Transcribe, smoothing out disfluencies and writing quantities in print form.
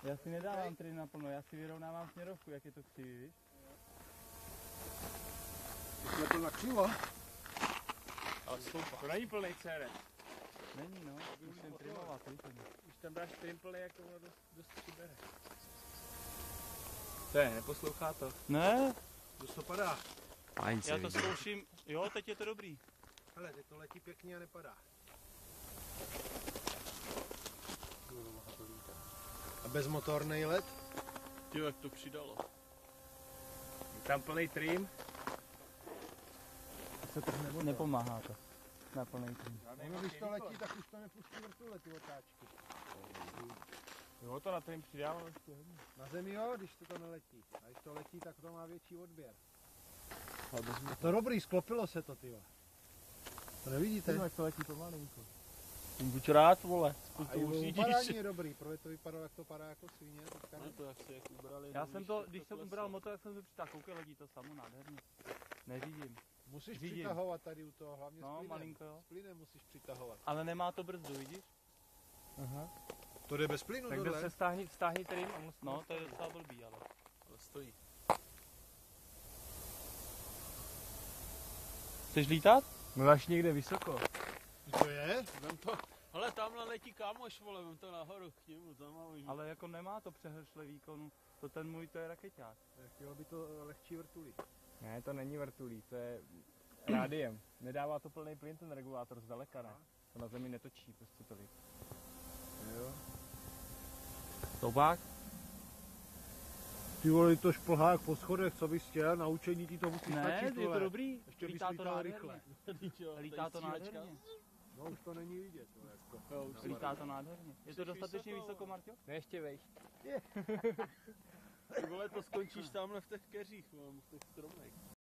Já si nedávám trým naplno, já si vyrovnávám směrovku, jak je to křivý, víš? Je to nakřivo? Ale to není plný cére. Není no, musím trimovat, víš? Když tam dáš trim plný, jak to ono dost přibere. To je, neposlouchá to. Ne, Dost to padá. já to zkouším, jo, teď je to dobrý. Hele, teď to letí pěkně a nepadá. A bezmotorný let? Ty jak to přidalo. Je tam plný trim. Se to nepomáhá to. Na plný tým. No, když to letí, tak už to nepustí vrtule, ty otáčky. Jo, to na trim přidávám ještě hodně. Na zemi jo, když to neletí. A když to letí, tak to má větší odběr. To dobrý, sklopilo se to, tyjo. To nevidíte? Jak to letí pomalinko. Buď rád, vole. A i upadání je dobrý, protože to vypadalo, jak to padá jako svině. No to jak si jak ubrali. Já jsem to, když jsem ubral motor, tak jsem to přitáhl, koukej, letí to samo nádherně. Neřídím. Musíš Řídím. přitahovat tady u toho, hlavně No, s plynem. malinko jo. S plynem musíš přitahovat. Ale nemá to brzdu, vidíš? Aha. To jde bez plynu Tak tohle? se stáhni trim a musí... No, to je docela blbý, ale stojí. chceš lítat? No až někde vysoko. To je? Vem to. Ale tamhle letí kámoš, vole, vem to nahoru k němu, tam mám už. Ale jako nemá to přehršle výkonu, to ten můj, to je rakeťák. Chtělo by to lehčí vrtulí. Ne, to není vrtulí, to je rádiem. Nedává to plný plyn ten regulátor zdaleka, ne? To na zemi netočí prostě tolik. Jo. Toubák? Ty vole, to šplhák po schodech, co bys chtěl, naučení ti to musí Ne, stačit, je vole. to dobrý, Ještě bys lítá to lítal nádherně. rychle. Lítá to nádherně. No už to není vidět, vole, jako. Jo, už Lítá to nádherně. Je to dostatečně vysoko, Marťo? Ne, ještě vejš. Ty vole, to skončíš tamhle v těch keřích, mám, v těch stromech.